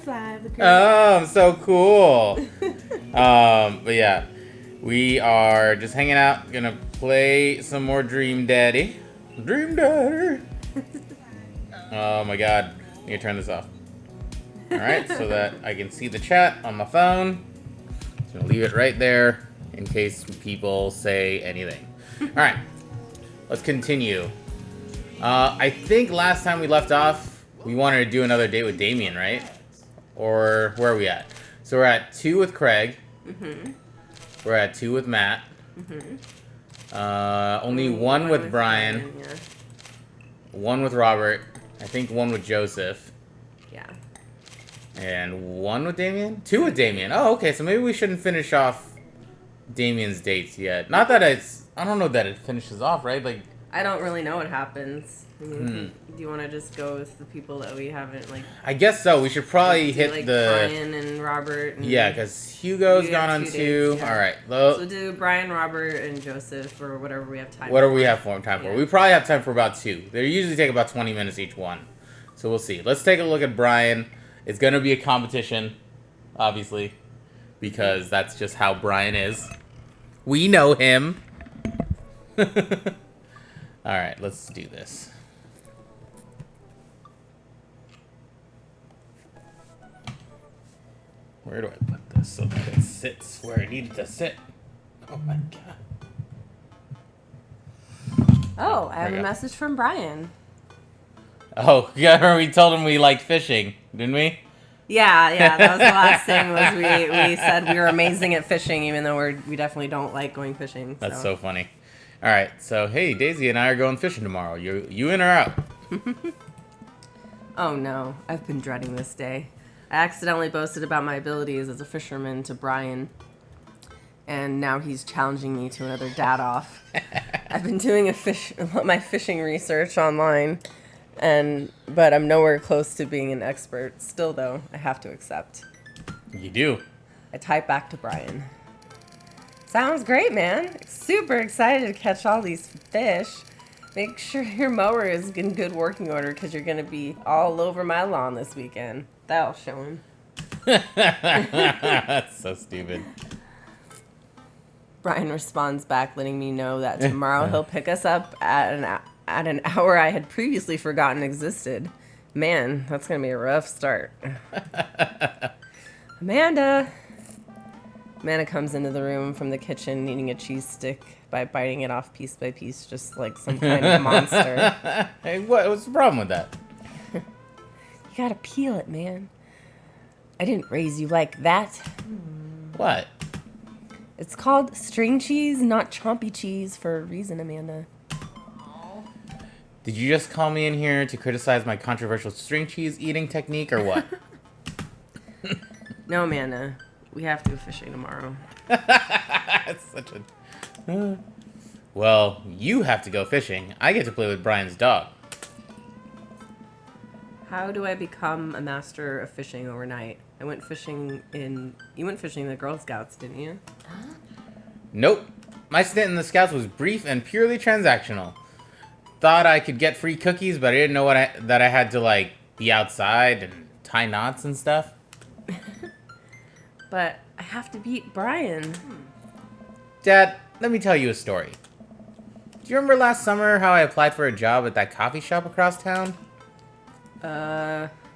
fly the kite. Oh, so cool. But yeah, we are just hanging out. Gonna play some more Dream Daddy. Dream Daddy. Oh my god. I need to turn this off. Alright, so that I can see the chat on my phone. Just gonna leave it right there in case people say anything. Alright, let's continue. I think last time we left off, we wanted to do another date with Damien, right? Or where are we at? So we're at 2 with Craig. Mm-hmm. We're at 2 with Matt. Mm-hmm. Only one with Brian. Yeah. 1 with Robert. I think 1 with Joseph. Yeah. And 1 with Damien? 2 with Damien. Oh, okay. So maybe we shouldn't finish off Damien's dates yet. Not that I don't know that it finishes off, right? Like, I don't really know what happens. I mean, do you want to just go with the people that we haven't, like... I guess so. We should probably hit like the... Brian and Robert. And yeah, because Hugo's gone on 2. Dates, yeah. All right. So do Brian, Robert, and Joseph, or whatever we have time Whatever for. we have time for. Yeah. We probably have time for about 2. They usually take about 20 minutes each one. So we'll see. Let's take a look at Brian. It's going to be a competition, obviously, because that's just how Brian is. We know him. All right, let's do this. Where do I put this so that it sits where it needed to sit? Oh my god. Oh, I have There you a go. message from Brian. Oh, yeah, we told him we liked fishing, didn't we? Yeah, that was the last thing. Was we said we were amazing at fishing, even though we definitely don't like going fishing. That's so funny. All right, so hey, Daisy and I are going fishing tomorrow. You in or out? Oh no, I've been dreading this day. I accidentally boasted about my abilities as a fisherman to Brian, and now he's challenging me to another dad off. I've been doing my fishing research online, but I'm nowhere close to being an expert. Still, though, I have to accept. You do. I type back to Brian. Sounds great, man. Super excited to catch all these fish. Make sure your mower is in good working order because you're going to be all over my lawn this weekend. That'll show him. That's so stupid. Brian responds back, letting me know that tomorrow he'll pick us up at an hour I had previously forgotten existed. Man, that's going to be a rough start. Amanda comes into the room from the kitchen eating a cheese stick by biting it off piece by piece, just like some kind of monster. Hey, what's the problem with that? You gotta peel it, man. I didn't raise you like that. What? It's called string cheese, not chompy cheese, for a reason, Amanda. Did you just call me in here to criticize my controversial string cheese eating technique or what? No, Amanda. We have to go fishing tomorrow. That's such a... Well, you have to go fishing. I get to play with Brian's dog. How do I become a master of fishing overnight? You went fishing in the Girl Scouts, didn't you? Nope. My stint in the Scouts was brief and purely transactional. Thought I could get free cookies, but I didn't know that I had to, like, be outside and tie knots and stuff. But I have to beat Brian. Dad, let me tell you a story. Do you remember last summer how I applied for a job at that coffee shop across town?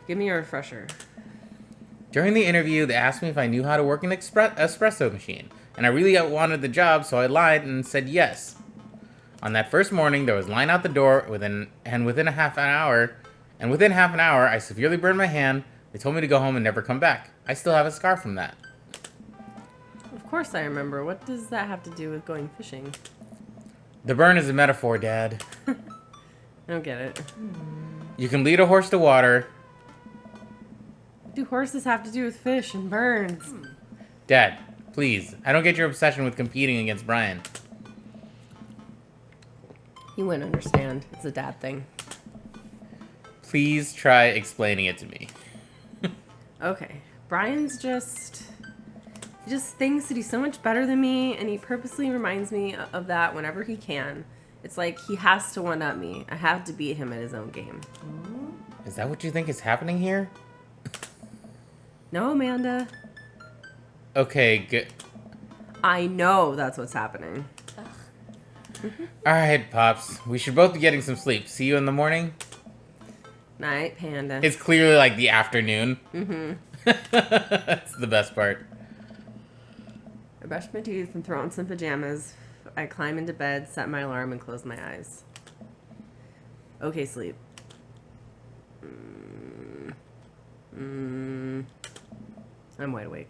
Give me a refresher. During the interview, they asked me if I knew how to work an espresso machine, and I really wanted the job, so I lied and said yes. On that first morning, there was line out the door, within half an hour, I severely burned my hand. They told me to go home and never come back. I still have a scar from that. Of course I remember. What does that have to do with going fishing? The burn is a metaphor, Dad. I don't get it. You can lead a horse to water. What do horses have to do with fish and burns? Dad, please, I don't get your obsession with competing against Brian. You wouldn't understand. It's a dad thing. Please try explaining it to me. Okay. Brian's he just thinks that he's so much better than me, and he purposely reminds me of that whenever he can. It's like he has to one-up me. I have to beat him at his own game. Is that what you think is happening here? No, Amanda. Okay, good. I know that's what's happening. Alright, Pops. We should both be getting some sleep. See you in the morning? Night, Panda. It's clearly like the afternoon. Mm-hmm. That's the best part. I brush my teeth and throw on some pajamas. I climb into bed, set my alarm, and close my eyes. Okay, sleep. I'm wide awake.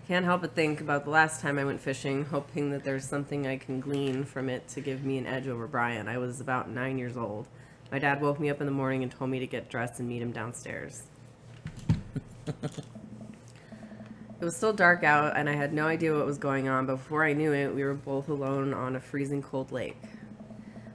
Can't help but think about the last time I went fishing, hoping that there's something I can glean from it to give me an edge over Brian. I was about 9 years old. My dad woke me up in the morning and told me to get dressed and meet him downstairs. It was still dark out, and I had no idea what was going on, but before I knew it, we were both alone on a freezing cold lake.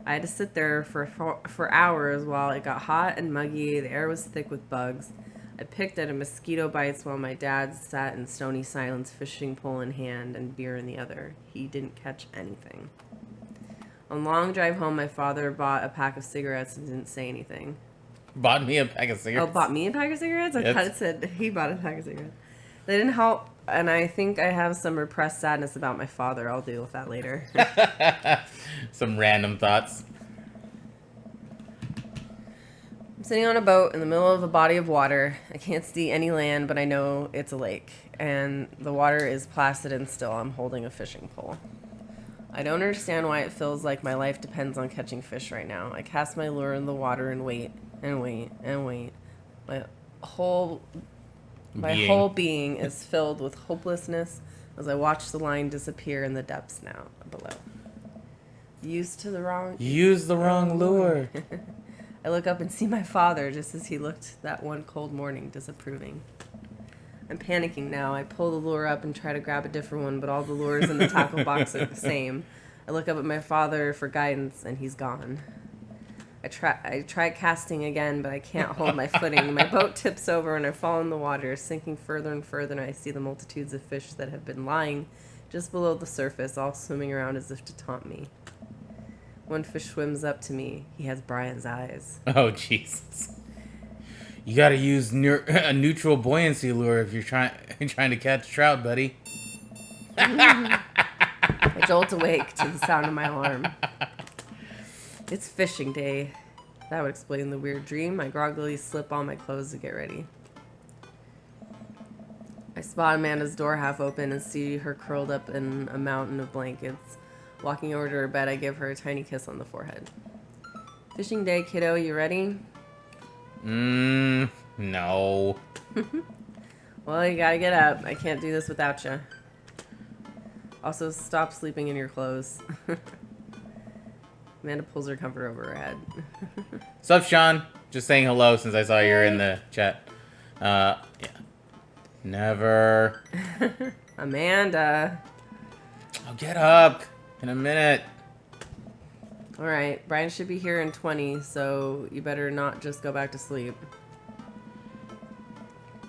I had to sit there for hours while it got hot and muggy, the air was thick with bugs. I picked at mosquito bites while my dad sat in stony silence, fishing pole in hand and beer in the other. He didn't catch anything. On a long drive home, my father bought a pack of cigarettes and didn't say anything. Bought me a pack of cigarettes? Oh, bought me a pack of cigarettes? I thought it said he bought a pack of cigarettes. They didn't help, and I think I have some repressed sadness about my father. I'll deal with that later. Some random thoughts. I'm sitting on a boat in the middle of a body of water. I can't see any land, but I know it's a lake, and the water is placid and still. I'm holding a fishing pole. I don't understand why it feels like my life depends on catching fish right now. I cast my lure in the water and wait and wait and wait. My whole being is filled with hopelessness as I watch the line disappear in the depths now below. Use the wrong lure. I look up and see my father just as he looked that one cold morning, disapproving. I'm panicking now. I pull the lure up and try to grab a different one, but all the lures in the tackle box are the same. I look up at my father for guidance, and he's gone. I try casting again, but I can't hold my footing. My boat tips over, and I fall in the water, sinking further and further, and I see the multitudes of fish that have been lying just below the surface, all swimming around as if to taunt me. One fish swims up to me. He has Brian's eyes. Oh, Jesus. You gotta use a neutral buoyancy lure if you're trying to catch trout, buddy. I jolt awake to the sound of my alarm. It's fishing day. That would explain the weird dream. I groggily slip on my clothes to get ready. I spot Amanda's door half open and see her curled up in a mountain of blankets. Walking over to her bed, I give her a tiny kiss on the forehead. Fishing day, kiddo. You ready? No. Well, you gotta get up. I can't do this without you. Also, stop sleeping in your clothes. Amanda pulls her comforter over her head. Sup, Sean? Just saying hello since I saw you're in the chat. Yeah. Never. Amanda. I'll get up in a minute. Alright, Brian should be here in 20, so you better not just go back to sleep.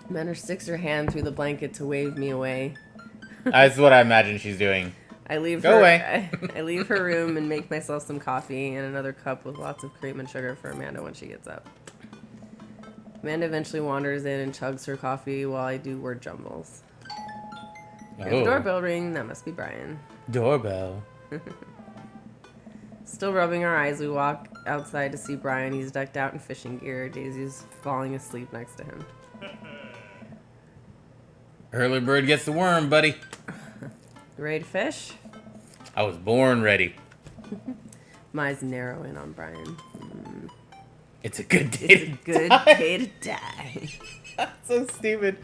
Amanda sticks her hand through the blanket to wave me away. That's what I imagine she's doing. I leave Go away. I leave her room and make myself some coffee and another cup with lots of cream and sugar for Amanda when she gets up. Amanda eventually wanders in and chugs her coffee while I do word jumbles. Hear the doorbell ring. That must be Brian. Doorbell. Still rubbing our eyes, we walk outside to see Brian. He's decked out in fishing gear. Daisy's falling asleep next to him. Early bird gets the worm, buddy. You ready to fish? I was born ready. My eyes narrow in on Brian. It's a good day. It's a good day to die. That's so stupid.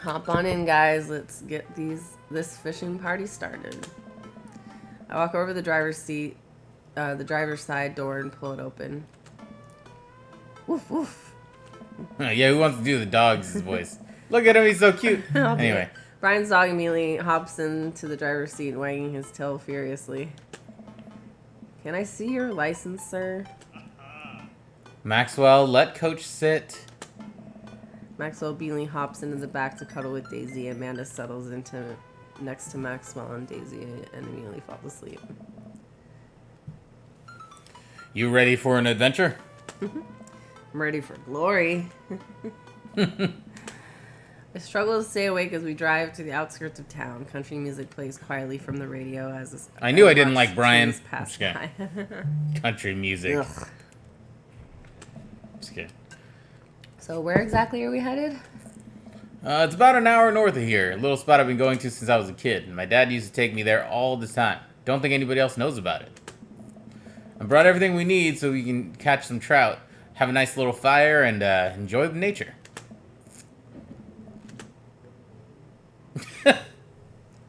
Hop on in, guys. Let's get this fishing party started. I walk over the driver's seat, the driver's side door, and pull it open. Woof woof. Yeah, who wants to do the dog's voice? Look at him, he's so cute. Anyway. Brian's dog immediately hops into the driver's seat, wagging his tail furiously. Can I see your license, sir? Maxwell, let Coach sit. Maxwell obediently hops into the back to cuddle with Daisy. Amanda settles next to Maxwell and Daisy and immediately falls asleep. You ready for an adventure? I'm ready for glory. I struggle to stay awake as we drive to the outskirts of town. Country music plays quietly from the radio as I knew I didn't watch like Brian. trees pass I'm by. Country music. Ugh. Just kidding. So where exactly are we headed? It's about an hour north of here. A little spot I've been going to since I was a kid. And my dad used to take me there all the time. Don't think anybody else knows about it. I brought everything we need so we can catch some trout, have a nice little fire, and enjoy the nature.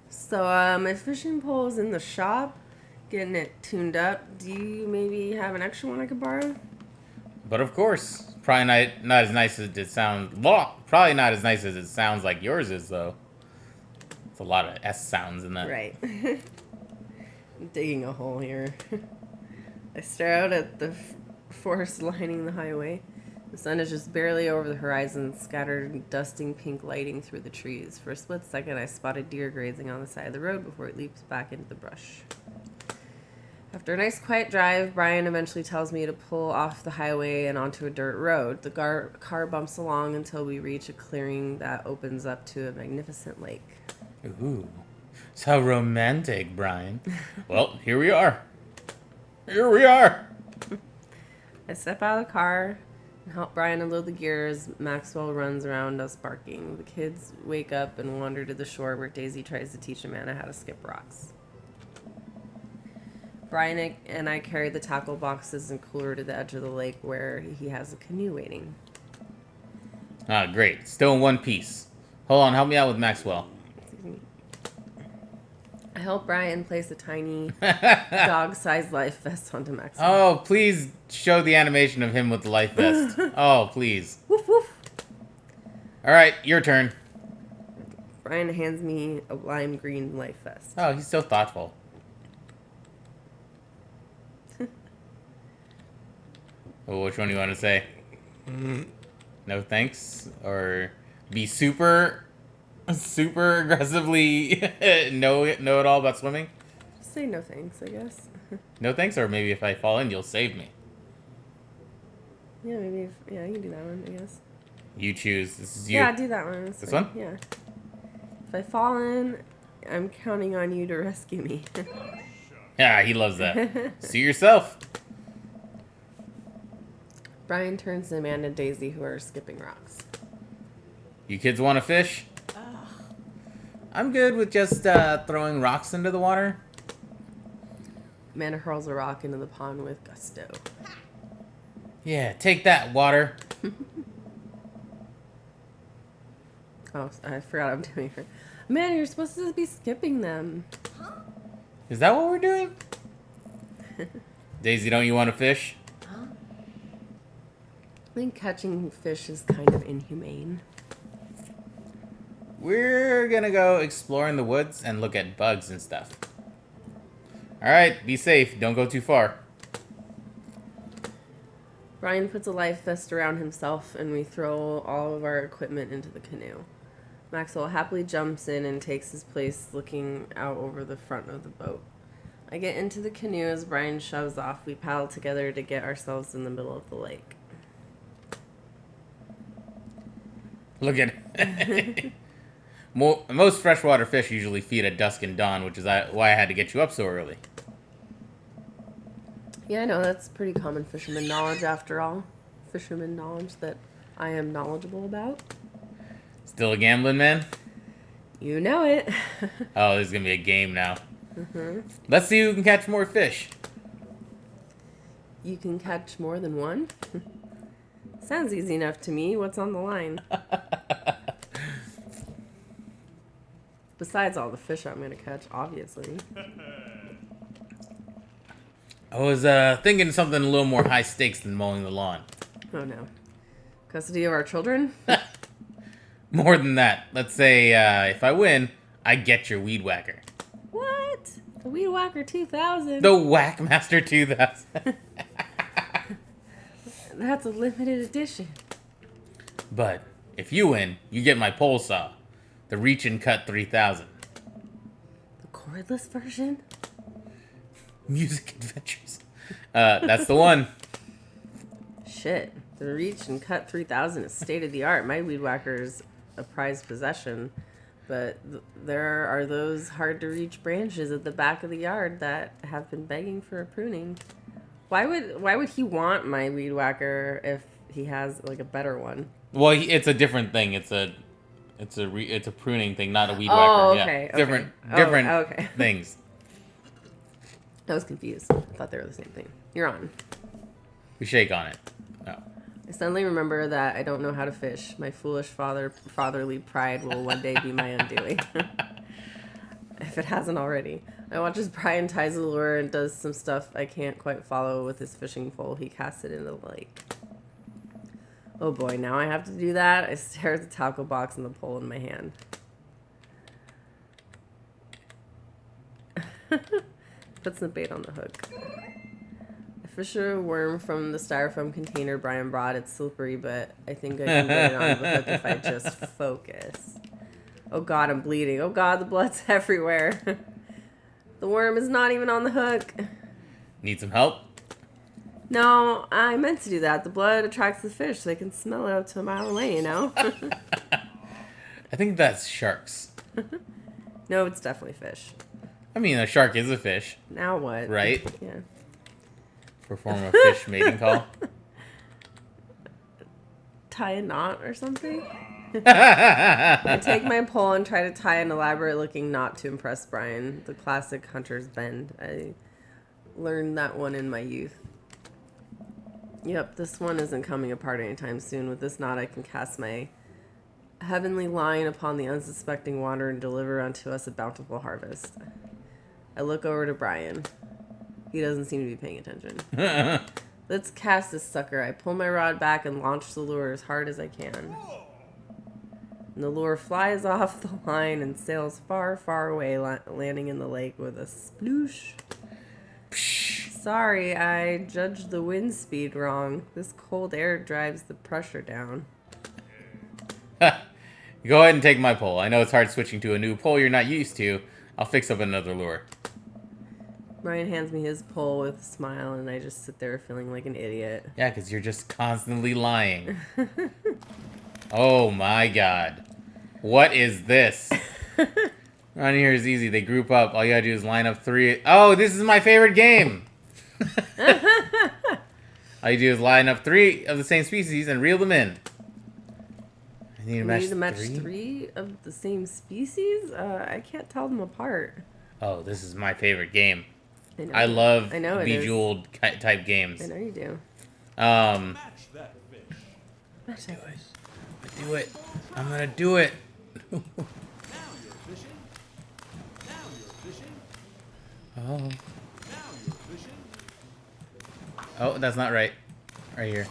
So my fishing pole is in the shop, getting it tuned up. Do you maybe have an extra one I could borrow? But of course, probably not as nice as it sounds. Well, probably not as nice as it sounds like yours is, though. It's a lot of S sounds in that. Right. I'm digging a hole here. I stare out at the forest lining the highway. The sun is just barely over the horizon, scattered dusting pink lighting through the trees. For a split second, I spot a deer grazing on the side of the road before it leaps back into the brush. After a nice quiet drive, Brian eventually tells me to pull off the highway and onto a dirt road. The car bumps along until we reach a clearing that opens up to a magnificent lake. Ooh, so romantic, Brian. Well, here we are. Here we are. I step out of the car and help Brian unload the gears. Maxwell runs around us barking. The kids wake up and wander to the shore where Daisy tries to teach Amanda how to skip rocks. Brian and I carry the tackle boxes and cooler to the edge of the lake where he has a canoe waiting. Ah, great. Still in one piece. Hold on, help me out with Maxwell. I help Brian place a tiny dog-sized life vest onto Maxwell. Oh, please show the animation of him with the life vest. Oh, please. Woof woof. All right, your turn. Brian hands me a lime green life vest. Oh, he's so thoughtful. Well, which one do you want to say? No thanks? Or be super aggressively know it all about swimming? Say no thanks, I guess. No thanks? Or maybe if I fall in, you'll save me. Yeah, maybe. You can do that one, I guess. You choose. This is you. Yeah, do that one. This one? Yeah. If I fall in, I'm counting on you to rescue me. Yeah, he loves that. See yourself. Brian turns to Amanda and Daisy, who are skipping rocks. You kids want to fish? I'm good with just throwing rocks into the water. Amanda hurls a rock into the pond with gusto. Yeah, take that, water. Oh, I forgot I'm doing her. Amanda, you're supposed to be skipping them. Is that what we're doing? Daisy, don't you want to fish? I think catching fish is kind of inhumane. We're gonna go explore in the woods and look at bugs and stuff. Alright, be safe. Don't go too far. Brian puts a life vest around himself, and we throw all of our equipment into the canoe. Maxwell happily jumps in and takes his place looking out over the front of the boat. I get into the canoe as Brian shoves off. We paddle together to get ourselves in the middle of the lake. Look at it. Most freshwater fish usually feed at dusk and dawn, which is why I had to get you up so early. Yeah, I know. That's pretty common fisherman knowledge after all. Fisherman knowledge that I am knowledgeable about. Still a gambling man? You know it. Oh, this is going to be a game now. Let's see who can catch more fish. You can catch more than one? Sounds easy enough to me. What's on the line? Besides all the fish I'm going to catch, obviously. I was thinking something a little more high stakes than mowing the lawn. Oh, no. Custody of our children? More than that. Let's say if I win, I get your weed whacker. What? The Weed Whacker 2000? The Whackmaster 2000. That's a limited edition. But if you win, you get my pole saw. The Reach and Cut 3000. The cordless version? Music Adventures. That's the one. Shit. The reach and cut 3000 is state of the art. My weed whacker's a prized possession, but there are those hard to reach branches at the back of the yard that have been begging for a pruning. Why would he want my weed whacker if he has like a better one? Well, it's a different thing. It's a pruning thing, not a weed Oh, whacker. okay. Yeah. Okay. Different Okay. things. I was confused. I thought they were the same thing. You're on. We shake on it. Oh. I suddenly remember that I don't know how to fish. My foolish fatherly pride will one day be my undoing. If it hasn't already. I watch as Brian ties the lure and does some stuff I can't quite follow with his fishing pole. He casts it into the lake. Oh boy, now I have to do that. I stare at the tackle box and the pole in my hand. Puts the bait on the hook. I fish a worm from the styrofoam container Brian brought. It's slippery, but I think I can get it on the hook if I just focus. Oh god, I'm bleeding. Oh god, the blood's everywhere. The worm is not even on the hook. Need some help? No, I meant to do that. The blood attracts the fish so they can smell it up to a mile away, you know? I think that's sharks. No, it's definitely fish. I mean, a shark is a fish, Now what? right? Yeah. Perform a fish mating call. Tie a knot or something? I take my pole and try to tie an elaborate looking knot to impress Brian. The classic hunter's bend. I learned that one in my youth. Yep, this one isn't coming apart anytime soon. With this knot, I can cast my heavenly line upon the unsuspecting water and deliver unto us a bountiful harvest. I look over to Brian. He doesn't seem to be paying attention. Let's cast this sucker. I pull my rod back and launch the lure as hard as I can. And the lure flies off the line and sails far, far away, landing in the lake with a sploosh. Sorry, I judged the wind speed wrong. This cold air drives the pressure down. Go ahead and take my pole. I know it's hard switching to a new pole you're not used to. I'll fix up another lure. Brian hands me his pole with a smile, and I just sit there feeling like an idiot. Yeah, because you're just constantly lying. Oh my god. What is this? Around here is easy. They group up. All you gotta do is line up 3. Oh, this is my favorite game! All you do is line up 3 of the same species and reel them in. I need to match 3 of the same species? I can't tell them apart. Oh, this is my favorite game. I love know Bejeweled type games. I know you do. Match that fish. Match that fish. Do it. I'm gonna do it. Now you're fishing. Now you're fishing. Oh. Now you're fishing. Oh, that's not right. Right here.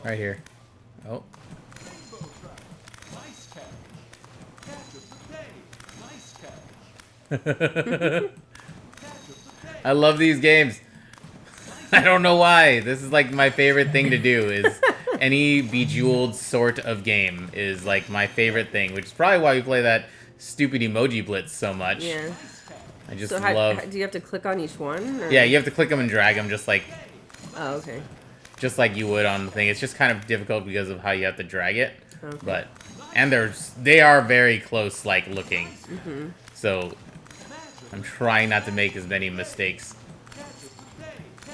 Right here. Oh. Rainbow trout. Nice catch. Catch of the day. Nice catch. Catch of the day. I love these games. I don't know why. This is like my favorite thing to do is any Bejeweled sort of game is like my favorite thing, which is probably why we play that stupid Emoji Blitz so much. Yeah. I just So love... do you have to click on each one? Or? Yeah, you have to click them and drag them just like Oh, okay. you would on the thing. It's just kind of difficult because of how you have to drag it. Okay. But and they are very close like looking. Mm-hmm. So I'm trying not to make as many mistakes.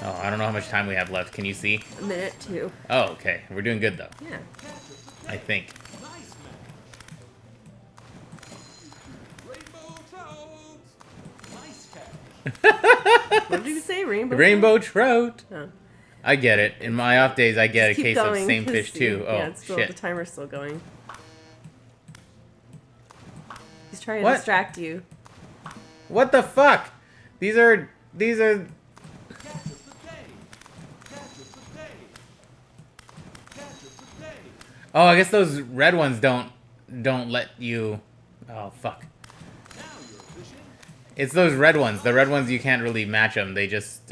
Oh, I don't know how much time we have left. Can you see? A minute, 2. Oh, okay. We're doing good though. Yeah. I think. Nice match. Rainbow trout. Nice catch. What did you say? Rainbow? Rainbow trout. Oh. I get it. In my off days, I get a Keep case going, of same 'cause fish too. Yeah, Oh it's still, shit. the timer's still going. He's trying What? to distract you. What the fuck? These are. Catch of the day. Catch of the day. Catch of the day. Oh, I guess those red ones don't let you. Oh fuck. Now you're fishing. It's those red ones. The red ones you can't really match them. They just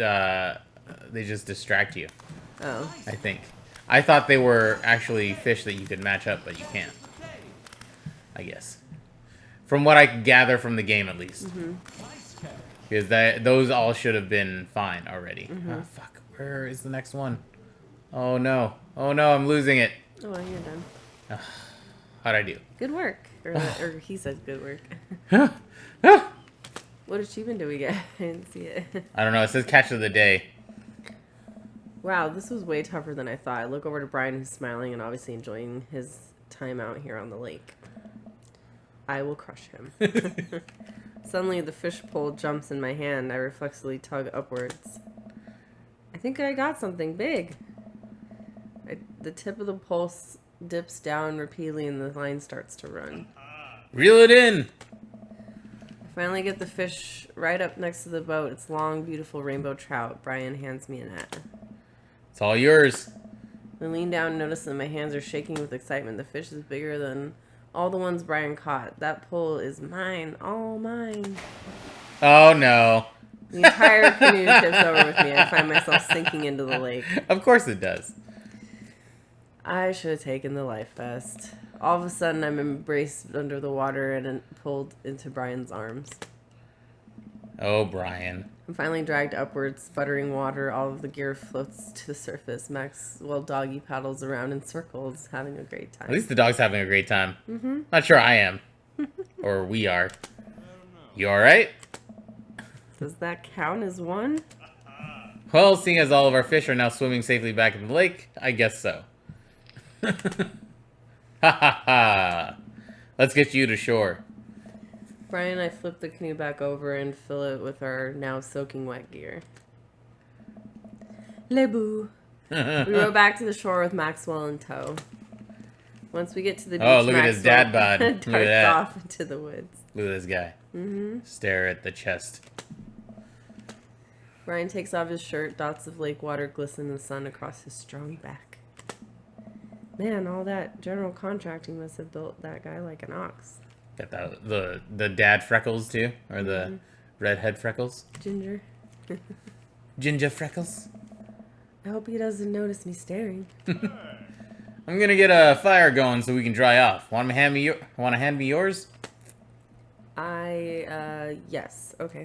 distract you. Oh. I think. I thought they were actually fish that you could match up, but you can't. I guess. From what I could gather from the game, at least. Nice catch. Because those all should have been fine already. Oh, fuck. Where is the next one? Oh, no. Oh no, I'm losing it. Oh, well, you're done. How'd I do? Good work. Or he said good work. I What achievement do we get? I didn't see it. don't know. It says catch of the day. Wow, this was way tougher than I thought. I look over to Brian, who's smiling and obviously enjoying his time out here on the lake. I will crush him. Suddenly, the fish pole jumps in my hand. I reflexively tug upwards. I think I got something big. The tip of the pulse dips down repeatedly and the line starts to run. Reel it in. I finally get the fish right up next to the boat. It's long, beautiful rainbow trout. Brian hands me a net. It's all yours. I lean down and notice that my hands are shaking with excitement. The fish is bigger than all the ones Brian caught. That pull is mine, all mine. Oh no. The entire canoe tips over with me. I find myself sinking into the lake. Of course it does. I should have taken the life vest. All of a sudden, I'm embraced under the water and pulled into Brian's arms. Oh, Brian. I'm finally dragged upwards, sputtering water. All of the gear floats to the surface. Maxwell doggy paddles around in circles, having a great At time. least the dog's having a great time. Not sure I am. Or we are. You alright? Does that count as one? Well, seeing as all of our fish are now swimming safely back in the lake, I guess so. Ha ha ha. Let's get you to shore. Brian and I flip the canoe back over and fill it with our now soaking wet gear. Lebu. We row back to the shore with Maxwell in tow. Once we get to the beach, Oh, look at his dad bod. darts Look at that. off into the woods. Look at this guy. Stare at the chest. Brian takes off his shirt. Dots of lake water glisten in the sun across his strong back. Man, all that general contracting must have built that guy like an ox. Got the dad freckles too, or the redhead freckles. Ginger. Ginger freckles. I hope he doesn't notice me staring. I'm gonna get a fire going so we can dry off. Want to hand me yours? Yes. Okay.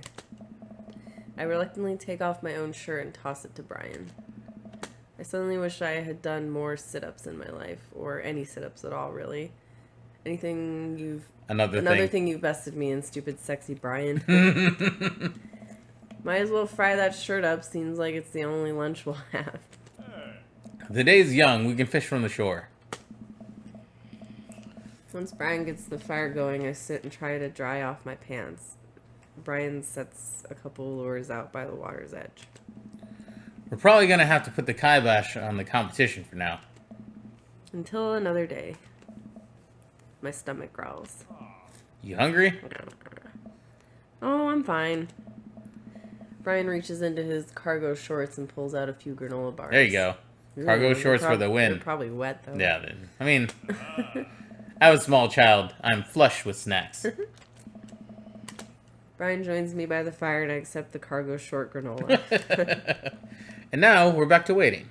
I reluctantly take off my own shirt and toss it to Brian. I suddenly wish I had done more sit-ups in my life, or any sit-ups at all, really. Another thing you've bested me in, stupid, sexy Brian. Might as well fry that shirt up. Seems like it's the only lunch we'll have. The day's young. We can fish from the shore. Once Brian gets the fire going, I sit and try to dry off my pants. Brian sets a couple lures out by the water's edge. We're probably gonna have to put the kibosh on the competition for now. Until another day. My stomach growls. You hungry? Oh, I'm fine. Brian reaches into his cargo shorts and pulls out a few granola bars. There you go. Cargo shorts for the win. They're probably wet, though. Yeah, I mean, as a small child, I'm flush with snacks. Brian joins me by the fire and I accept the cargo short granola. And now we're back to waiting.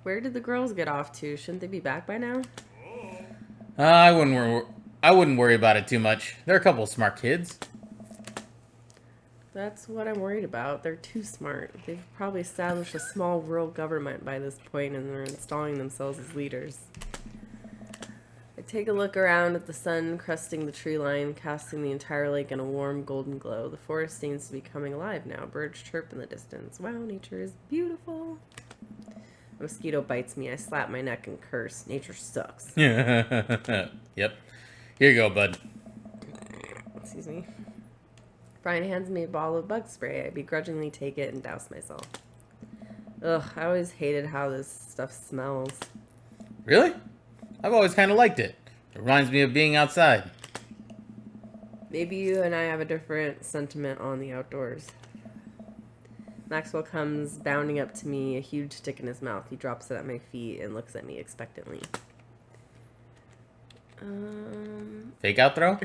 Where did the girls get off to? Shouldn't they be back by now? I wouldn't worry about it too much. They're a couple of smart kids. That's what I'm worried about. They're too smart. They've probably established a small world government by this point and they're installing themselves as leaders. I take a look around at the sun crusting the tree line, casting the entire lake in a warm golden glow. The forest seems to be coming alive now. Birds chirp in the distance. Wow, nature is beautiful. A mosquito bites me. I slap my neck and curse. Nature sucks. Yep. Here you go, bud. Excuse me. Brian hands me a bottle of bug spray. I begrudgingly take it and douse myself. Ugh, I always hated how this stuff smells. Really? I've always kind of liked it. It reminds me of being outside. Maybe you and I have a different sentiment on the outdoors. Maxwell comes bounding up to me, a huge stick in his mouth. He drops it at my feet and looks at me expectantly. Fake out throw?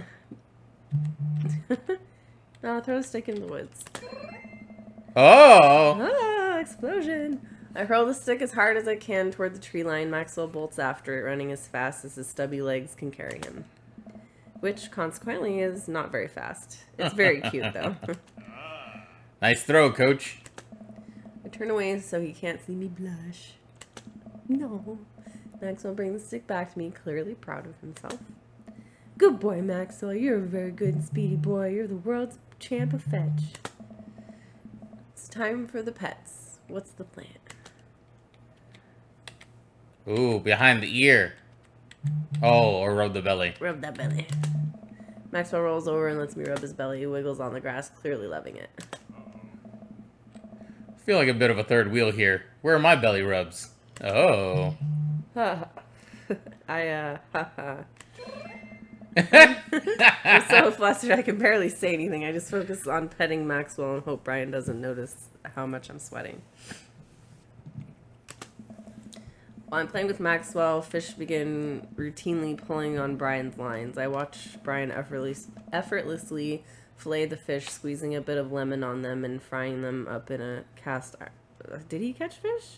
No, throw the stick in the woods. Oh! Ah, explosion! I hurl the stick as hard as I can toward the tree line. Maxwell bolts after it, running as fast as his stubby legs can carry him. Which, consequently, is not very fast. It's very cute, though. Nice throw, coach. I turn away so he can't see me blush. No. Maxwell brings the stick back to me, clearly proud of himself. Good boy, Maxwell. You're a very good and speedy boy. You're the world's champ of fetch. It's time for the pets. What's the plan? Ooh, behind the ear. Oh, or rub the belly. Rub that belly. Maxwell rolls over and lets me rub his belly. He wiggles on the grass, clearly loving it. I feel like a bit of a third wheel here. Where are my belly rubs? Oh. I'm so flustered I can barely say anything. I just focus on petting Maxwell and hope Brian doesn't notice how much I'm sweating. While I'm playing with Maxwell, fish begin routinely pulling on Brian's lines. I watch Brian effortlessly fillet the fish, squeezing a bit of lemon on them and frying them up in a cast iron. Did he catch fish?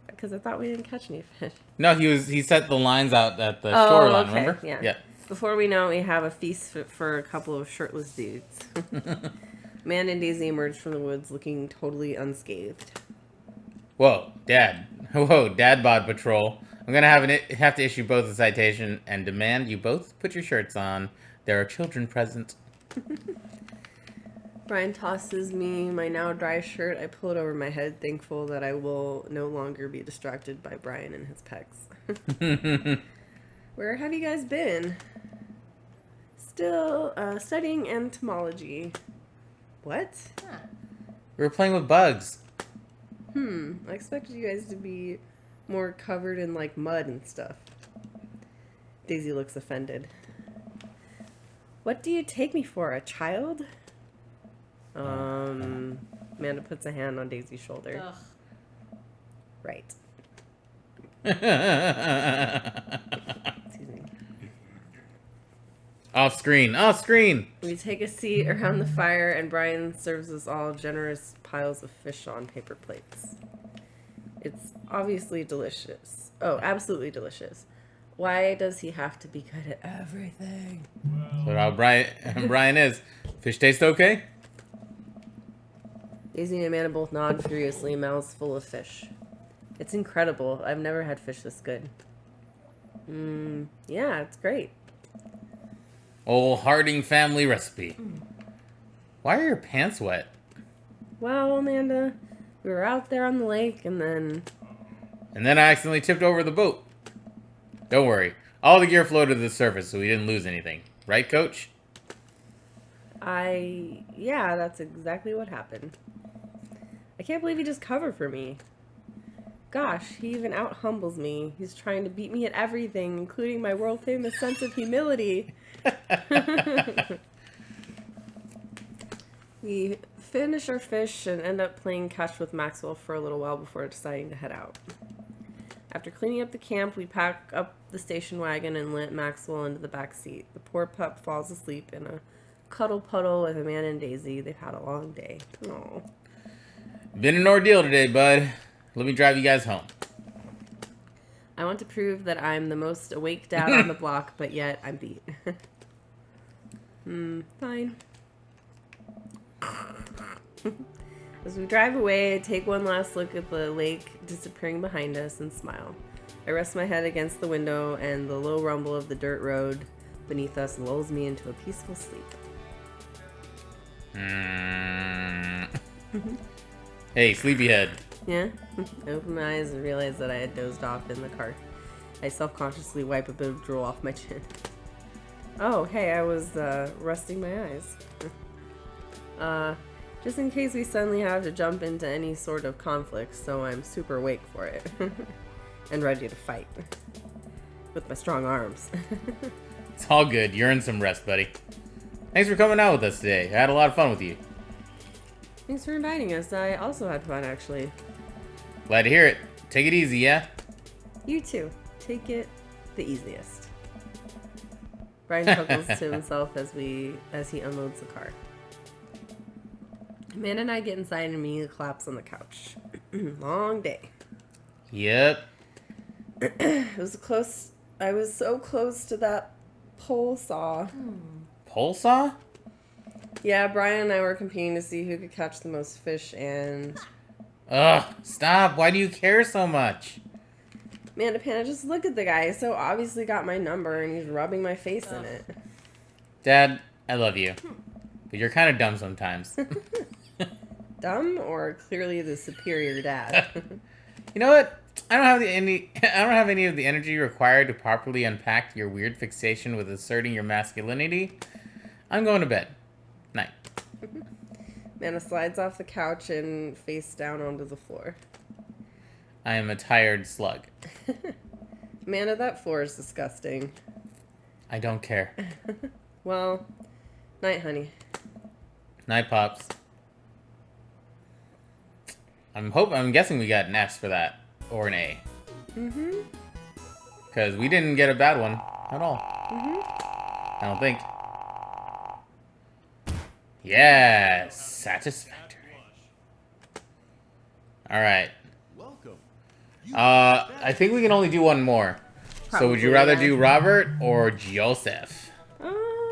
Because I thought we didn't catch any fish. No, he set the lines out at the shoreline, okay. remember? Yeah. Before we know it, we have a feast for a couple of shirtless dudes. Man and Daisy emerge from the woods looking totally unscathed. Whoa, Dad. Whoa, Dad bod patrol. I'm gonna have to issue both a citation and demand you both put your shirts on. There are children present. Brian tosses me my now dry shirt. I pull it over my head, thankful that I will no longer be distracted by Brian and his pecs. Where have you guys been? Still studying entomology. What? We were playing with bugs. I expected you guys to be more covered in like mud and stuff. Daisy looks offended. What do you take me for, a child? Amanda puts a hand on Daisy's shoulder. Ugh. Right. Excuse me. Off screen. We take a seat around the fire and Brian serves us all generous piles of fish on paper plates. It's obviously delicious. Oh, absolutely delicious. Why does he have to be good at everything? So how Brian is. Fish taste okay? Daisy and Amanda both nod furiously, mouths full of fish. It's incredible. I've never had fish this good. Yeah, it's great. Old Harding family recipe. Why are your pants wet? Well, Amanda, we were out there on the lake and then... And then I accidentally tipped over the boat. Don't worry. All the gear floated to the surface, so we didn't lose anything. Right, Coach? Yeah, that's exactly what happened. I can't believe he just covered for me. Gosh, he even out-humbles me. He's trying to beat me at everything, including my world-famous sense of humility. We finish our fish and end up playing catch with Maxwell for a little while before deciding to head out. After cleaning up the camp, we pack up the station wagon and let Maxwell into the back seat. The poor pup falls asleep in a cuddle puddle with Amanda and Daisy. They've had a long day. Aww. Been an ordeal today, bud. Let me drive you guys home. I want to prove that I'm the most awake dad on the block, but yet I'm beat. Fine. As we drive away, I take one last look at the lake disappearing behind us and smile. I rest my head against the window and the low rumble of the dirt road beneath us lulls me into a peaceful sleep. Hey, sleepyhead. Yeah? I open my eyes and realize that I had dozed off in the car. I self-consciously wipe a bit of drool off my chin. Oh, hey, I was resting my eyes. Just in case we suddenly have to jump into any sort of conflict, so I'm super awake for it. And ready to fight. With my strong arms. It's all good. You're in some rest, buddy. Thanks for coming out with us today. I had a lot of fun with you. Thanks for inviting us. I also had fun, actually. Glad to hear it. Take it easy, yeah? You too. Take it the easiest. Brian chuckles to himself as he unloads the car. Amanda and I get inside and Amelia collapse on the couch. Long day. Yep. It was close. I was so close to that pole saw. Pole saw? Yeah, Brian and I were competing to see who could catch the most fish, and Ugh, stop. Why do you care so much? Amanda Panna, just look at the guy. He so obviously got my number and he's rubbing my face in it. Dad, I love you. But you're kind of dumb sometimes. Dumb or clearly the superior dad? You know what? I don't have any of the energy required to properly unpack your weird fixation with asserting your masculinity. I'm going to bed. Night. Amanda slides off the couch and face down onto the floor. I am a tired slug. Amanda, that floor is disgusting. I don't care. Well, night, honey. Night, Pops. I'm guessing we got an S for that. Or an A. Mm-hmm. Because we didn't get a bad one at all. Mm-hmm. I don't think. Yes! Satisfactory. Alright. Welcome. I think we can only do one more. So would you Probably, rather yeah. do Robert or Joseph? I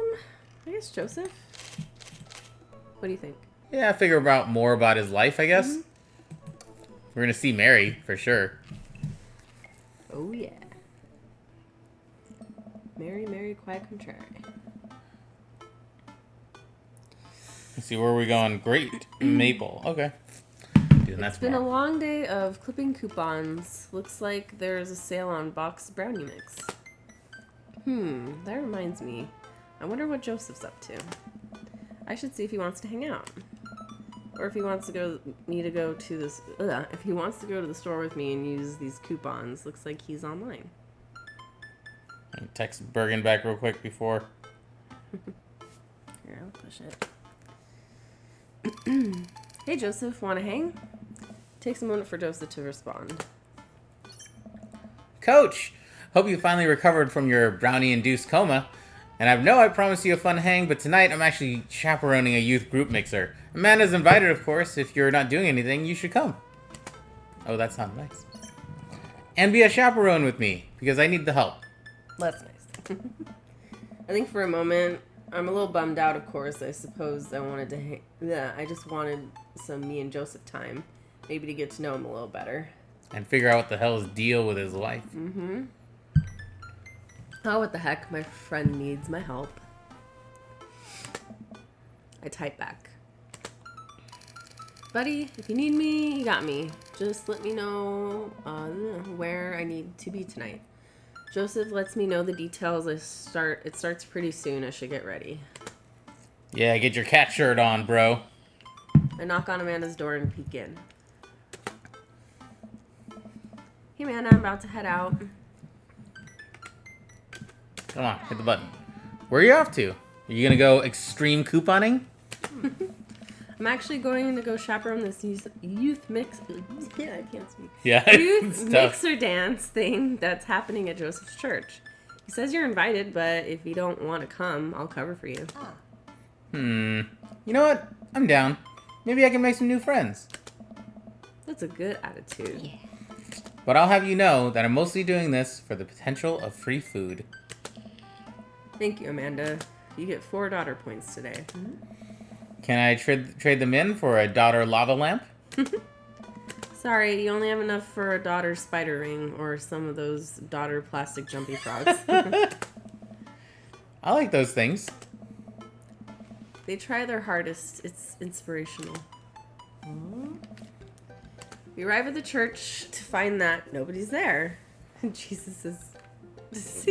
guess Joseph. What do you think? Yeah, figure out more about his life, I guess. We're gonna see Mary, for sure. Oh, yeah. Mary, Mary, quiet contrary. Let's see, where are we going? Great. Maple. Okay. Doing that It's been a tomorrow. long day of clipping coupons. Looks like there's a sale on boxed brownie mix. That reminds me. I wonder what Joseph's up to. I should see if he wants to hang out. Or if he wants to go if he wants to go to the store with me and use these coupons. Looks like he's online. Text Bergen back real quick before. Here, I'll push it. Hey Joseph, wanna hang? Takes a moment for Joseph to respond. Coach! Hope you finally recovered from your brownie-induced coma. And I promised you a fun hang, but tonight I'm actually chaperoning a youth group mixer. Amanda's invited, of course. If you're not doing anything, you should come. Oh, that sounds nice. And be a chaperone with me, because I need the help. That's nice. I think for a moment, I'm a little bummed out, of course. I suppose I wanted to I just wanted some me and Joseph time. Maybe to get to know him a little better. And figure out what the hell's deal with his life. Mm-hmm. Oh, what the heck? My friend needs my help. I type back. Buddy, if you need me, you got me. Just let me know where I need to be tonight. Joseph lets me know the details. It starts pretty soon. I should get ready. Yeah, get your cat shirt on, bro. I knock on Amanda's door and peek in. Hey, Amanda, I'm about to head out. Come on, hit the button. Where are you off to? Are you gonna go extreme couponing? I'm actually going to go chaperone this youth mix. Yeah, I can't speak. Yeah, Youth it's tough. mixer dance thing that's happening at Joseph's church. He says you're invited, but if you don't want to come, I'll cover for you. You know what? I'm down. Maybe I can make some new friends. That's a good attitude. But I'll have you know that I'm mostly doing this for the potential of free food. Thank you, Amanda. You get 4 daughter points today. Can I trade them in for a daughter lava lamp? Sorry, you only have enough for a daughter spider ring or some of those daughter plastic jumpy frogs. I like those things. They try their hardest. It's inspirational. We arrive at the church to find that nobody's there. Jesus is.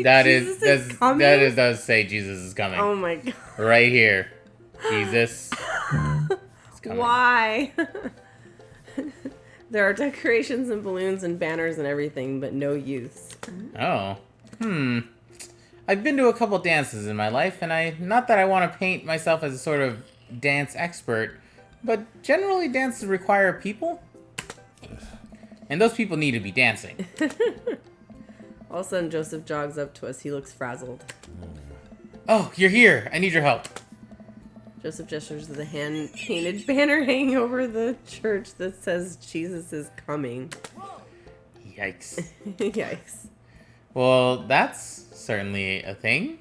That coming? does say Jesus is coming. Oh my god. Right here. Jesus is coming. Why? There are decorations and balloons and banners and everything, but no youths. Oh. I've been to a couple dances in my life, and not that I want to paint myself as a sort of dance expert, but generally dances require people. And those people need to be dancing. All of a sudden, Joseph jogs up to us. He looks frazzled. Oh, you're here. I need your help. Joseph gestures to the hand-painted banner hanging over the church that says Jesus is coming. Yikes. Yikes. Well, that's certainly a thing.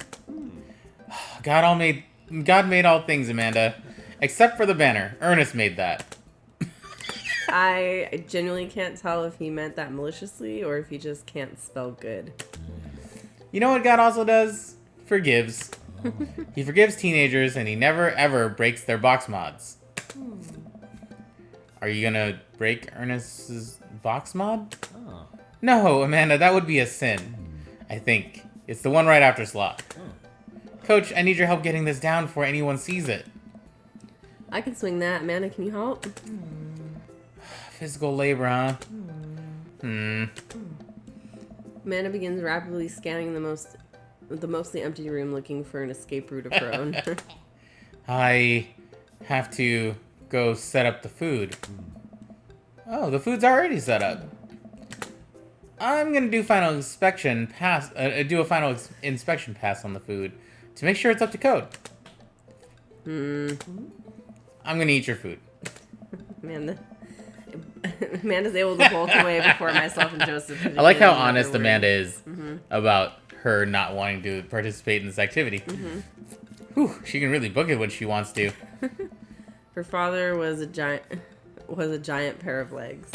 God made all things, Amanda. Except for the banner. Ernest made that. I genuinely can't tell if he meant that maliciously or if he just can't spell good. You know what God also does? Forgives. He forgives teenagers and he never ever breaks their box mods. Are you gonna break Ernest's box mod? Oh. No, Amanda, that would be a sin. I think. It's the one right after Sloth. Coach, I need your help getting this down before anyone sees it. I can swing that. Amanda, can you help? Physical labor, huh? Amanda begins rapidly scanning the mostly empty room looking for an escape route of her own. I have to go set up the food. Oh, the food's already set up. I'm gonna do final inspection pass. Do a final inspection pass on the food to make sure it's up to code. I'm gonna eat your food. Amanda's able to bolt away before myself and Joseph. I like how honest Amanda is about her not wanting to participate in this activity. Whew, she can really book it when she wants to. Her father was a giant pair of legs.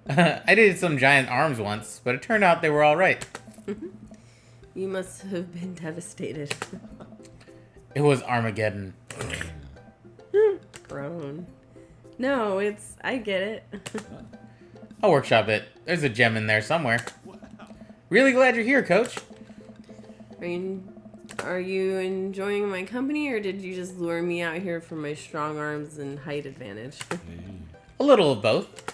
I did some giant arms once, but it turned out they were all right. You must have been devastated. It was Armageddon. Grown. No, I get it. I'll workshop it. There's a gem in there somewhere. Really glad you're here, Coach. Are you enjoying my company, or did you just lure me out here for my strong arms and height advantage? A little of both.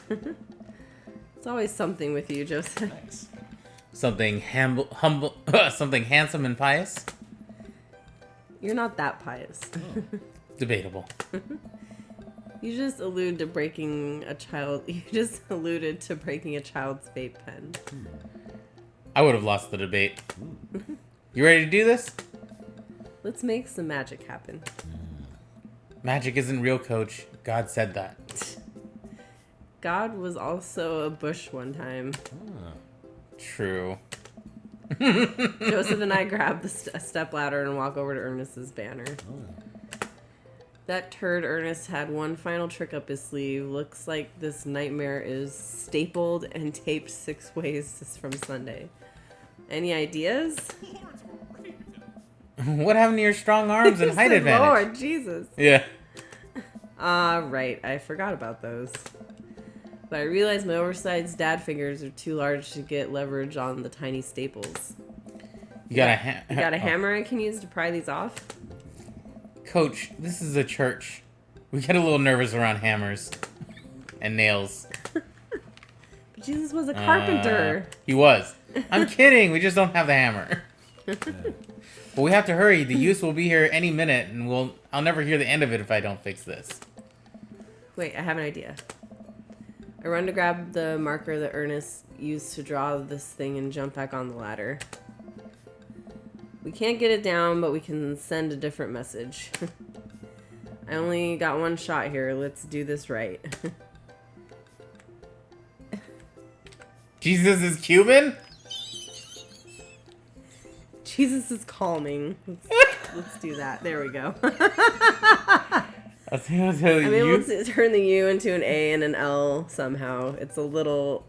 It's always something with you, Joseph. Nice. Something humble, something handsome and pious. You're not that pious. Debatable. You just alluded to breaking a child. You just alluded to breaking a child's vape pen. I would have lost the debate. You ready to do this? Let's make some magic happen. Magic isn't real, Coach. God said that. God was also a bush one time. True. Joseph and I grab the step ladder and walk over to Ernest's banner. That turd Ernest had one final trick up his sleeve. Looks like this nightmare is stapled and taped 6 ways from Sunday. Any ideas? What happened to your strong arms and height Good advantage? Lord, Jesus. Yeah. Right. I forgot about those. But I realized my oversized dad fingers are too large to get leverage on the tiny staples. You got You got a hammer I can use to pry these off? Coach, this is a church. We get a little nervous around hammers and nails. But Jesus was a carpenter. He was. I'm kidding. We just don't have the hammer. But we have to hurry. The youth will be here any minute, and I'll never hear the end of it if I don't fix this. Wait, I have an idea. I run to grab the marker that Ernest used to draw this thing and jump back on the ladder. We can't get it down, but we can send a different message. I only got one shot here. Let's do this right. Jesus is Cuban? Jesus is calming. Let's do that. There we go. I think I'll tell I'm you. able to turn the U into an A and an L somehow. It's a little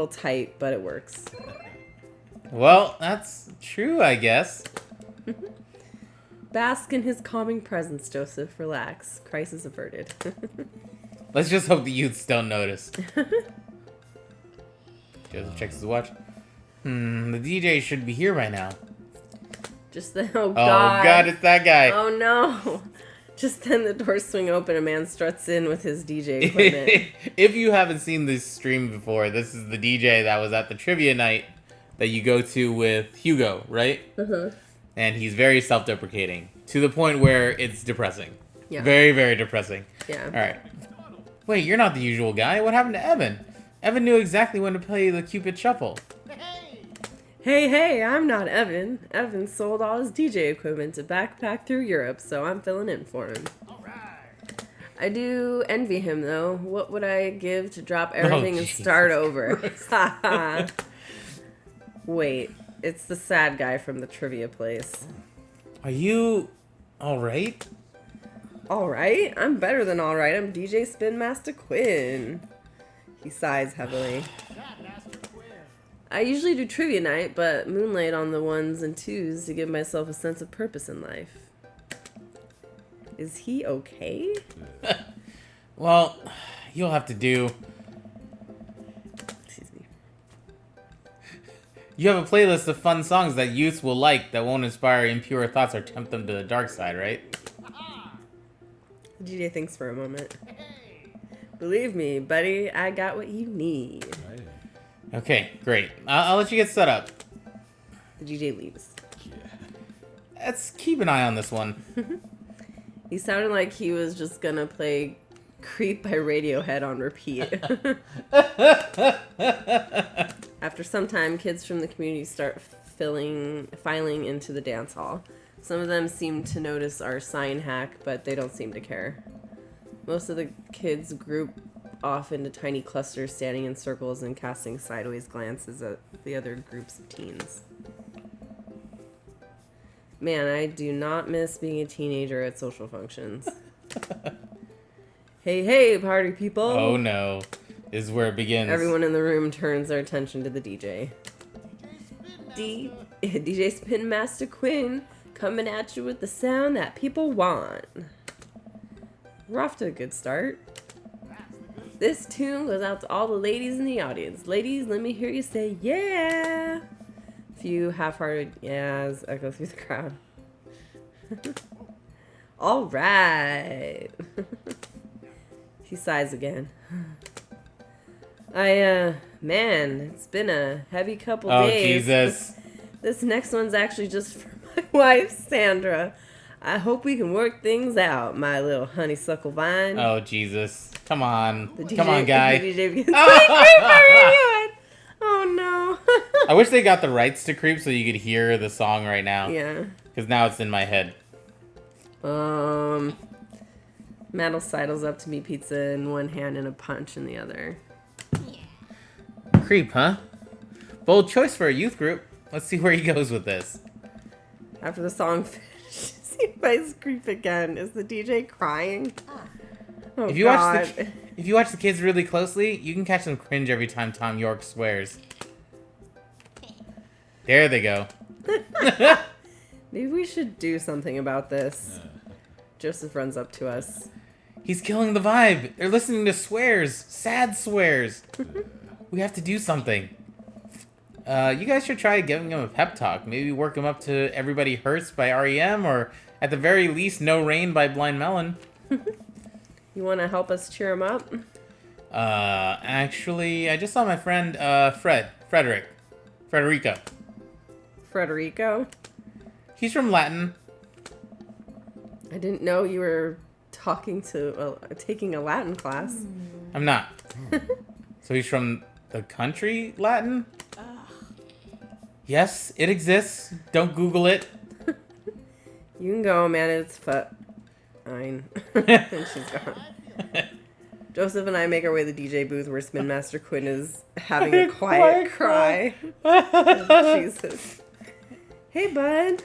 tight, but it works. Well, that's true, I guess. Bask in his calming presence, Joseph. Relax. Crisis averted. Let's just hope the youths don't notice. Joseph checks his watch. The DJ should be here by now. Oh God, it's that guy. Oh no. Just then the doors swing open, a man struts in with his DJ equipment. If you haven't seen this stream before, this is the DJ that was at the trivia night that you go to with Hugo, right? Uh-huh. And he's very self-deprecating to the point where it's depressing. Yeah. Very, very depressing. Yeah. All right. Wait, you're not the usual guy. What happened to Evan? Evan knew exactly when to play the Cupid Shuffle. Hey, I'm not Evan. Evan sold all his DJ equipment to backpack through Europe, so I'm filling in for him. I do envy him, though. What would I give to drop everything and start over? Wait, it's the sad guy from the trivia place. Are you all right? All right, I'm better than all right. I'm DJ Spin Master Quinn. He sighs heavily. I usually do trivia night, but moonlight on the ones and twos to give myself a sense of purpose in life. Is he okay? Well, you'll have to do. Excuse me. You have a playlist of fun songs that youths will like that won't inspire impure thoughts or tempt them to the dark side, right? DJ thinks for a moment. Believe me, buddy, I got what you need. Okay, great. I'll let you get set up. The DJ leaves. Let's keep an eye on this one. He sounded like he was just gonna play Creep by Radiohead on repeat. After some time, kids from the community start filing into the dance hall. Some of them seem to notice our sign hack, but they don't seem to care. Most of the kids group off into tiny clusters, standing in circles and casting sideways glances at the other groups of teens. Man, I do not miss being a teenager at social functions. Hey, party people! Oh no. This is where it begins. Everyone in the room turns their attention to the DJ. DJ Spin Master Quinn, coming at you with the sound that people want. We're off to a good start. This tune goes out to all the ladies in the audience. Ladies, let me hear you say yeah. A few half-hearted yeahs echo through the crowd. All right. He sighs again. Man, it's been a heavy couple Oh, days. Jesus. This next one's actually just for my wife, Sandra. I hope we can work things out, my little honeysuckle vine. Oh, Jesus. Come on. The Come on, guy. The DJ begins playing Creep by Radiohead. Oh, no. I wish they got the rights to Creep so you could hear the song right now. Yeah. Because now it's in my head. Maddle sidles up to me, pizza in one hand and a punch in the other. Creep, huh? Bold choice for a youth group. Let's see where he goes with this. After the song finishes, he plays Creep again. Is the DJ crying? Oh, If you watch the kids really closely, you can catch them cringe every time Tom York swears. There they go. Maybe we should do something about this. Joseph runs up to us. He's killing the vibe. They're listening to swears. Sad swears. We have to do something. You guys should try giving him a pep talk. Maybe work him up to Everybody Hurts by REM, or at the very least, No Rain by Blind Melon. You want to help us cheer him up? Actually, I just saw my friend, Frederico. Frederico? He's from Latin. I didn't know you were taking a Latin class. I'm not. So he's from the country Latin? Yes, it exists. Don't Google it. You can go, man. It's fine. And she's gone. Joseph and I make our way to the DJ booth where Spin Master Quinn is having a quiet cry. Jesus. Hey, bud.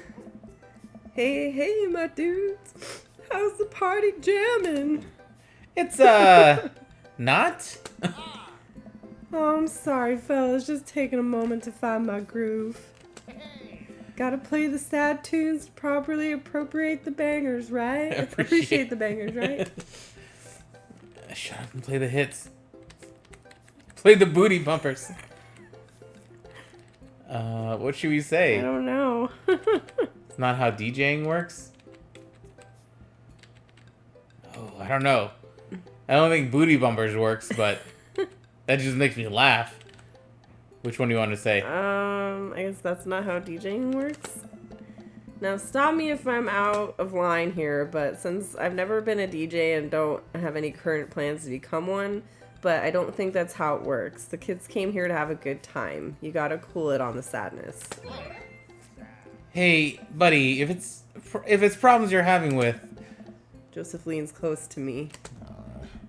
Hey, my dudes. How's the party jamming? It's, not? Oh, I'm sorry, fellas. Just taking a moment to find my groove. Gotta play the sad tunes to properly appropriate the bangers, right? Appreciate the bangers, right? Shut up and play the hits. Play the booty bumpers. What should we say? I don't know. It's not how DJing works? Oh, I don't know. I don't think booty bumpers works, but that just makes me laugh. Which one do you want to say? I guess that's not how DJing works. Now, stop me if I'm out of line here, but since I've never been a DJ and don't have any current plans to become one, but I don't think that's how it works. The kids came here to have a good time. You gotta cool it on the sadness. Hey, buddy, if it's problems you're having with... Joseph leans close to me.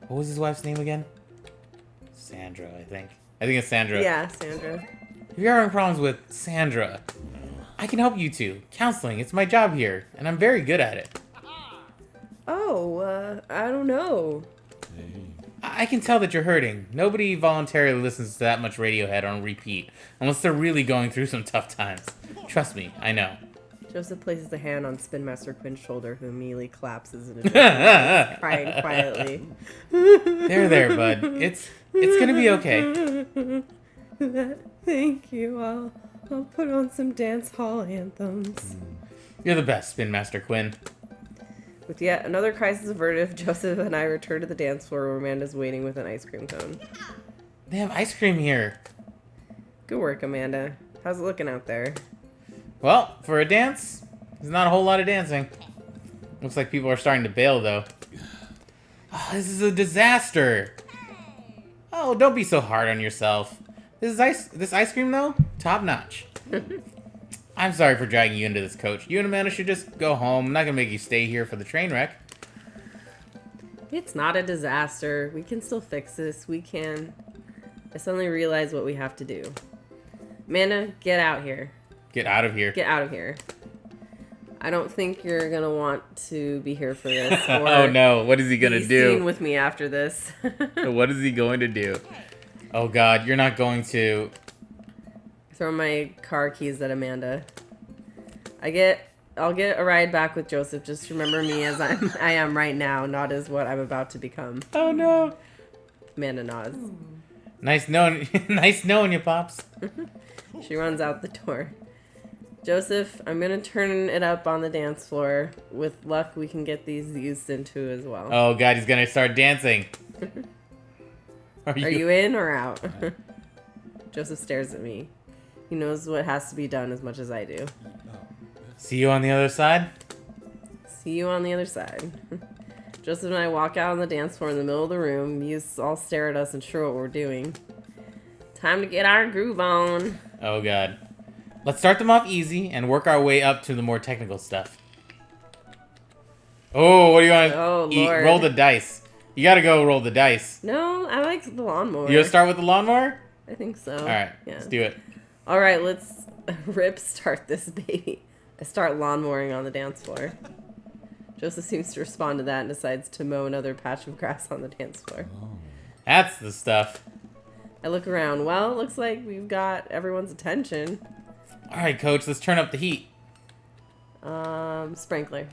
What was his wife's name again? Sandra, I think. I think it's Sandra. Yeah, Sandra. If you're having problems with Sandra, I can help you two. Counseling, it's my job here, and I'm very good at it. Oh, I don't know. I can tell that you're hurting. Nobody voluntarily listens to that much Radiohead on repeat, unless they're really going through some tough times. Trust me, I know. Joseph places a hand on Spin Master Quinn's shoulder, who immediately collapses in a crying quietly. There, bud. It's gonna be okay. Thank you. I'll put on some dance hall anthems. You're the best, Spin Master Quinn. With yet another crisis averted, Joseph and I return to the dance floor where Amanda's waiting with an ice cream cone. They have ice cream here. Good work, Amanda. How's it looking out there? Well, for a dance, there's not a whole lot of dancing. Looks like people are starting to bail, though. Oh, this is a disaster. Oh, don't be so hard on yourself. This ice cream, though, top notch. I'm sorry for dragging you into this, Coach. You and Amanda should just go home. I'm not gonna make you stay here for the train wreck. It's not a disaster. We can still fix this. We can. I suddenly realize what we have to do. Amanda, get out here. Get out of here. Get out of here. I don't think you're gonna want to be here for this. Or Oh no, what is he gonna be do? seen with me after this. What is he going to do? Oh god, you're not going to... Throw my car keys at Amanda. I'll get a ride back with Joseph. Just remember me as I am right now, not as what I'm about to become. Oh no. Amanda nods. Nice knowing you, Pops. She runs out the door. Joseph, I'm gonna turn it up on the dance floor. With luck, we can get these used into as well. Oh god, he's gonna start dancing. Are you in or out? Joseph stares at me. He knows what has to be done as much as I do. See you on the other side? See you on the other side. Joseph and I walk out on the dance floor in the middle of the room. Muse all stare at us and sure what we're doing. Time to get our groove on. Oh god. Let's start them off easy and work our way up to the more technical stuff. Oh, what do you want to Oh, eat? Lord. Roll the dice. You gotta go roll the dice. No, I like the lawnmower. You gonna start with the lawnmower? I think so. Alright, Yeah. let's do it. All right, let's start this baby. I start lawnmowering on the dance floor. Joseph seems to respond to that and decides to mow another patch of grass on the dance floor. That's the stuff. I look around. Well, it looks like we've got everyone's attention. Alright, Coach, let's turn up the heat. Sprinkler.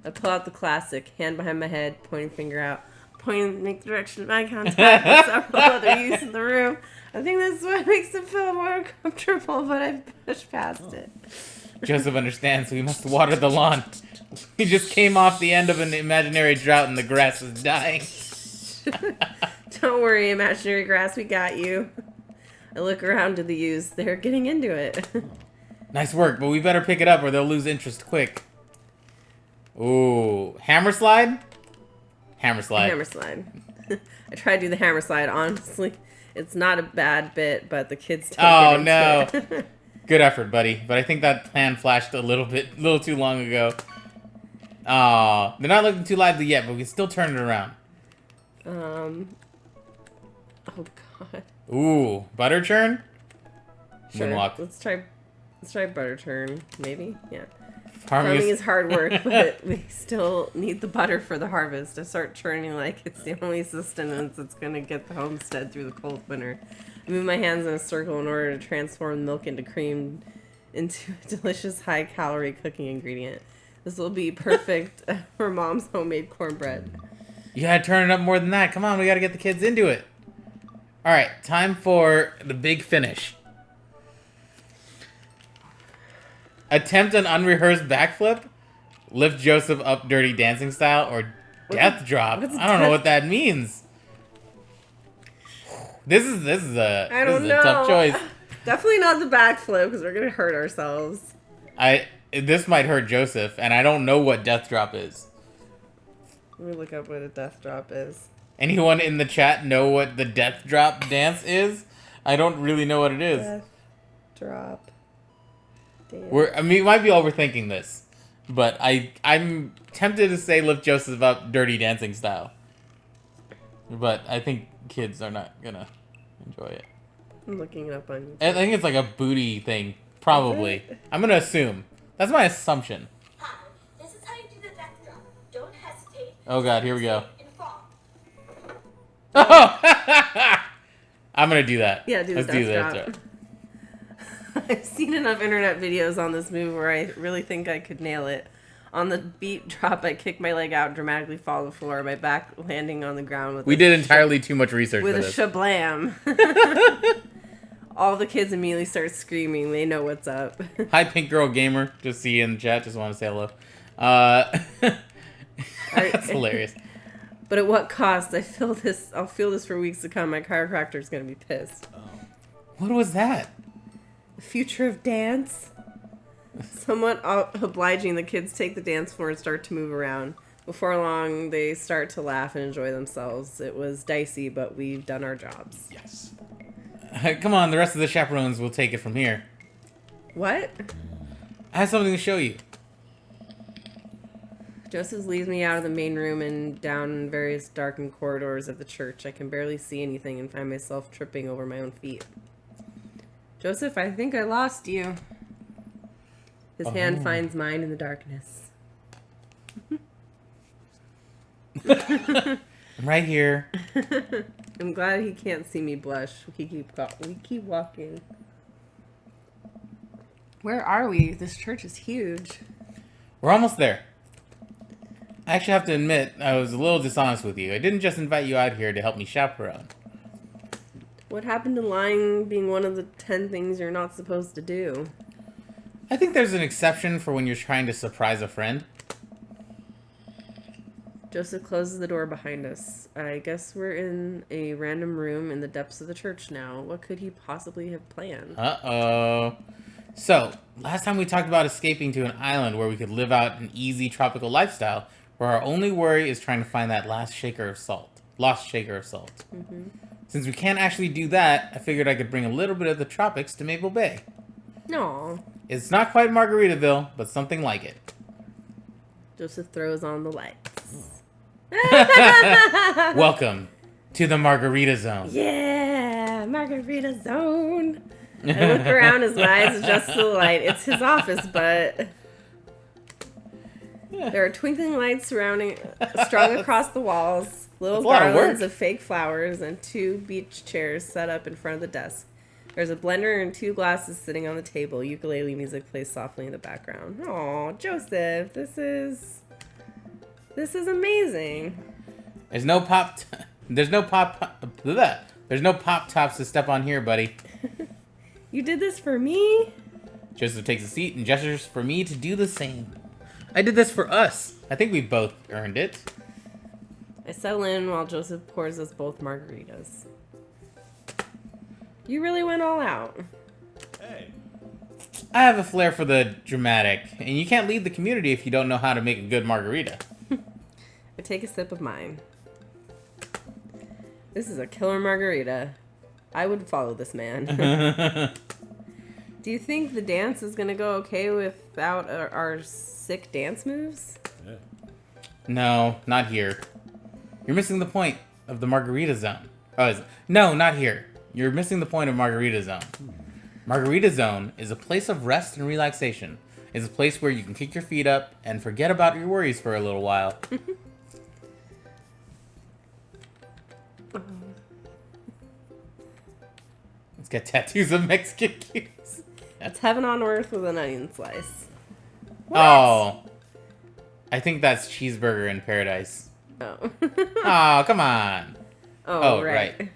I pull out the classic, hand behind my head, pointing finger out, pointing make the direction of eye contact with several other youths in the room. I think that's what makes it feel more comfortable, but I push past it. Joseph understands we must water the lawn. He just came off the end of an imaginary drought and the grass is dying. Don't worry, imaginary grass, we got you. I look around to the youths. They're getting into it. Nice work, but we better pick it up or they'll lose interest quick. Ooh, hammer slide? Hammer slide. Hammer slide. I try to do the hammer slide, honestly. It's not a bad bit, but the kids don't get into it. Good effort, buddy. But I think that plan flashed a little too long ago. Aw, they're not looking too lively yet, but we can still turn it around. Oh god. Ooh, butter churn? Sure. Moonwalk. Let's try butter turn, maybe? Yeah. Farming Farming is hard work, but we still need the butter for the harvest to start churning like it's the only sustenance that's going to get the homestead through the cold winter. I move my hands in a circle in order to transform milk into cream into a delicious high-calorie cooking ingredient. This will be perfect for Mom's homemade cornbread. You gotta turn it up more than that. Come on, we gotta get the kids into it. Alright, time for the big finish. Attempt an unrehearsed backflip, lift Joseph up Dirty Dancing style, or death drop. what's I don't know death- what that means. This is a tough choice. Definitely not the backflip because we're going to hurt ourselves. This might hurt Joseph, and I don't know what death drop is. Let me look up what a death drop is. Anyone in the chat know what the death drop dance is? I don't really know what it is. Death drop. Dance. We might be overthinking this, but I'm tempted to say lift Joseph up Dirty Dancing style. But I think kids are not gonna enjoy it. I'm looking it up on I think it's like a booty thing, probably. I'm gonna assume. That's my assumption. Hi, this is how you do the death drop. Don't Oh god, here we go. Oh! I'm gonna do that. Yeah, do the Let's do death that. drop. I've seen enough internet videos on this move where I really think I could nail it. On the beat drop, I kick my leg out, dramatically fall to the floor, my back landing on the ground with We did entirely too much research with for a this. shablam. All the kids immediately start screaming. They know what's up. Hi, Pink Girl Gamer. Just see you in the chat. Just want to say hello. That's hilarious. But at what cost? I'll feel this for weeks to come. My chiropractor's gonna be pissed. What was that? The future of dance. Somewhat obliging, the kids take the dance floor and start to move around. Before long, they start to laugh and enjoy themselves. It was dicey, but we've done our jobs. Yes. Come on, the rest of the chaperones will take it from here. What? I have something to show you. Joseph leads me out of the main room and down various darkened corridors of the church. I can barely see anything and find myself tripping over my own feet. Joseph, I think I lost you. His hand finds mine in the darkness. I'm right here. I'm glad he can't see me blush. We keep walking. Where are we? This church is huge. We're almost there. I actually have to admit, I was a little dishonest with you. I didn't just invite you out here to help me chaperone. What happened to lying being one of the 10 things you're not supposed to do? I think there's an exception for when you're trying to surprise a friend. Joseph closes the door behind us. I guess we're in a random room in the depths of the church now. What could he possibly have planned? Uh-oh. So, last time we talked about escaping to an island where we could live out an easy tropical lifestyle, where our only worry is trying to find that lost shaker of salt. Mm-hmm. Since we can't actually do that, I figured I could bring a little bit of the tropics to Maple Bay. No. It's not quite Margaritaville, but something like it. Joseph throws on the lights. Welcome to the Margarita Zone. Yeah, Margarita Zone. I look around as my eyes adjust to the light. It's his office, but there are twinkling lights strung across the walls, little That's a lot of garlands work. of fake flowers, and 2 beach chairs set up in front of the desk. There's a blender and 2 glasses sitting on the table. Ukulele music plays softly in the background. Oh, Joseph, this is amazing. There's no pop tops to step on here, buddy. You did this for me? Joseph takes a seat and gestures for me to do the same. I did this for us. I think we both earned it. I settle in while Joseph pours us both margaritas. You really went all out. Hey, I have a flair for the dramatic, and you can't lead the community if you don't know how to make a good margarita. I take a sip of mine. This is a killer margarita. I would follow this man. Do you think the dance is gonna go okay without our sick dance moves? yeah. No, not here. You're missing the point of the Margarita Zone. No, not here. You're missing the point of Margarita Zone. Margarita Zone is a place of rest and relaxation. It's a place where you can kick your feet up and forget about your worries for a little while. Let's get tattoos of Mexican cues. It's heaven on earth with an onion slice. Oh. I think that's cheeseburger in paradise. Oh. Oh, come on. Oh, Oh, right.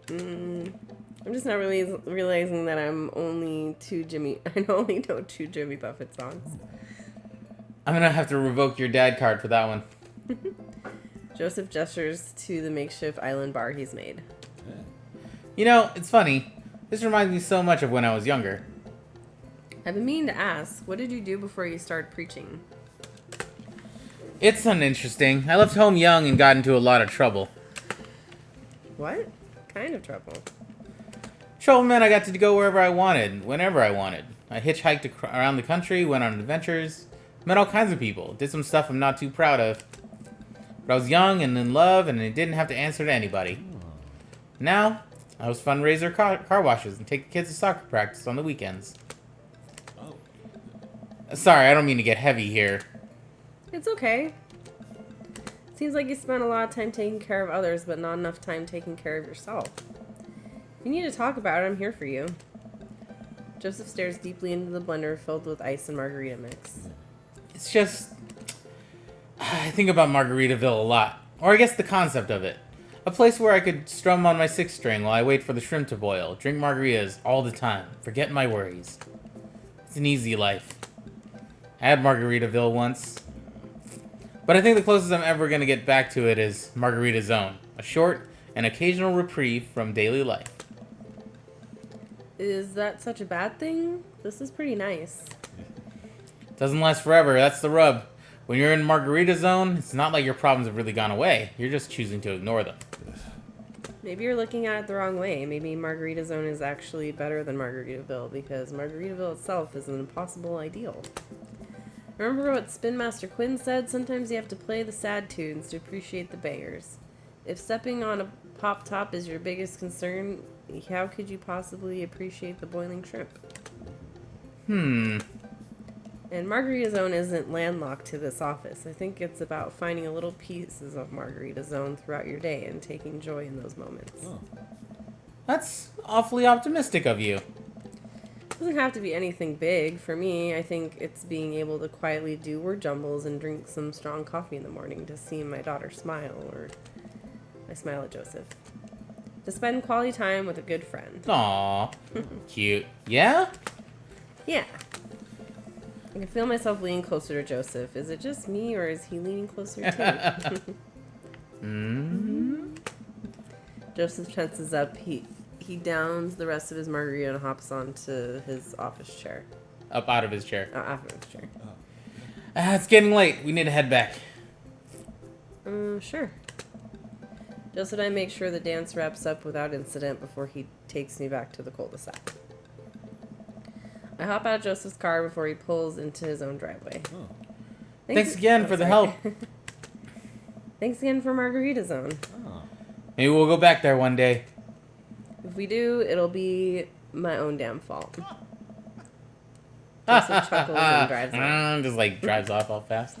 I'm just not really realizing that I only know 2 Jimmy Buffett songs. I'm gonna have to revoke your dad card for that one. Joseph gestures to the makeshift island bar he's made. You know, it's funny. This reminds me so much of when I was younger. I've been meaning to ask, what did you do before you started preaching? It's uninteresting. I left home young and got into a lot of trouble. What kind of trouble? Trouble meant I got to go wherever I wanted, whenever I wanted. I hitchhiked around the country, went on adventures, met all kinds of people, did some stuff I'm not too proud of. But I was young and in love, and I didn't have to answer to anybody. Now, I host fundraiser car washes and take the kids to soccer practice on the weekends. Oh, Sorry, I don't mean to get heavy here. It's okay. Seems like you spend a lot of time taking care of others, but not enough time taking care of yourself. If you need to talk about it, I'm here for you. Joseph stares deeply into the blender filled with ice and margarita mix. It's just... I think about Margaritaville a lot. Or I guess the concept of it. A place where I could strum on my sixth string while I wait for the shrimp to boil, drink margaritas all the time, forget my worries. It's an easy life. I had Margaritaville once. But I think the closest I'm ever going to get back to it is Margarita Zone. A short and occasional reprieve from daily life. Is that such a bad thing? This is pretty nice. Doesn't last forever, that's the rub. When you're in Margarita Zone, it's not like your problems have really gone away. You're just choosing to ignore them. Maybe you're looking at it the wrong way. Maybe Margarita Zone is actually better than Margaritaville because Margaritaville itself is an impossible ideal. Remember what Spin Master Quinn said? Sometimes you have to play the sad tunes to appreciate the bangers. If stepping on a pop top is your biggest concern, how could you possibly appreciate the boiling shrimp? And Margarita Zone isn't landlocked to this office. I think it's about finding a little pieces of Margarita Zone throughout your day and taking joy in those moments. Oh. That's awfully optimistic of you. It doesn't have to be anything big. For me, I think it's being able to quietly do word jumbles and drink some strong coffee in the morning to see my daughter smile, or I smile at Joseph. To spend quality time with a good friend. Aww. Cute. Yeah? Yeah. I can feel myself leaning closer to Joseph. Is it just me, or is he leaning closer too? Joseph tenses up. He downs the rest of his margarita and hops onto his office chair. Up out of his chair. Out of his chair. It's getting late. We need to head back. Sure. Joseph and I make sure the dance wraps up without incident before he takes me back to the cul-de-sac. I hop out of Joseph's car before he pulls into his own driveway. Oh. Thanks again for the help. Thanks again for Margarita Zone. Oh. Maybe we'll go back there one day. If we do, it'll be my own damn fault. Joseph chuckles and drives off. Just like drives off all fast.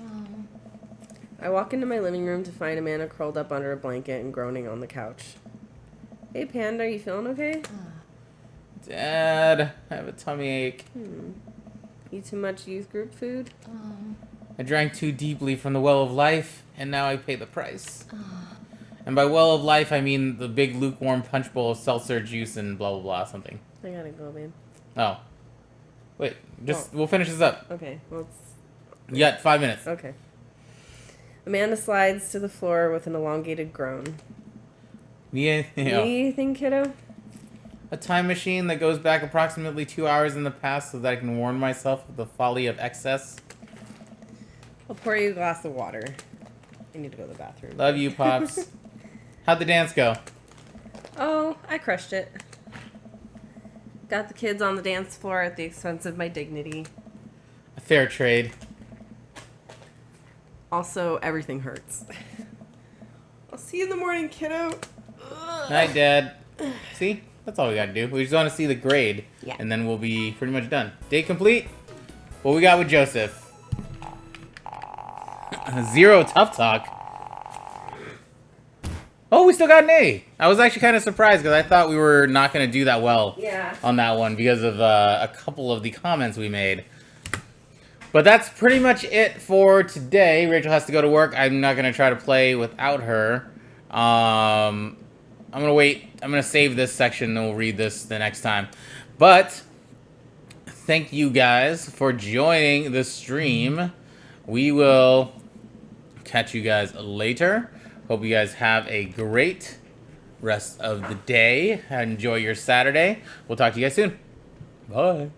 I walk into my living room to find Amanda curled up under a blanket and groaning on the couch. Hey, Panda, are you feeling okay? Dad, I have a tummy ache. Eat too much youth group food? I drank too deeply from the well of life, and now I pay the price. And by well of life, I mean the big lukewarm punch bowl of seltzer juice and blah, blah, blah, something. I gotta go, babe. Oh. Wait, we'll finish this up. Okay, well, You got 5 minutes. okay. Amanda slides to the floor with an elongated groan. Yeah, Anything, kiddo? a time machine that goes back approximately 2 hours in the past so that I can warn myself of the folly of excess. I'll pour you a glass of water. I need to go to the bathroom. Love you, Pops. How'd the dance go? Oh, I crushed it. Got the kids on the dance floor at the expense of my dignity. A fair trade. Also, everything hurts. I'll see you in the morning, kiddo. Night, Dad. See? That's all we gotta do. We just want to see the grade. Yeah. And then we'll be pretty much done. Day complete? What we got with Joseph? 0 tough talk. Oh, we still got an A. I was actually kind of surprised because I thought we were not going to do that well Yeah. on that one because of a couple of the comments we made. But that's pretty much it for today. Rachel has to go to work. I'm not going to try to play without her. I'm going to wait. I'm going to save this section and we'll read this the next time. But thank you guys for joining the stream. We will catch you guys later. Hope you guys have a great rest of the day. Enjoy your Saturday. We'll talk to you guys soon. Bye.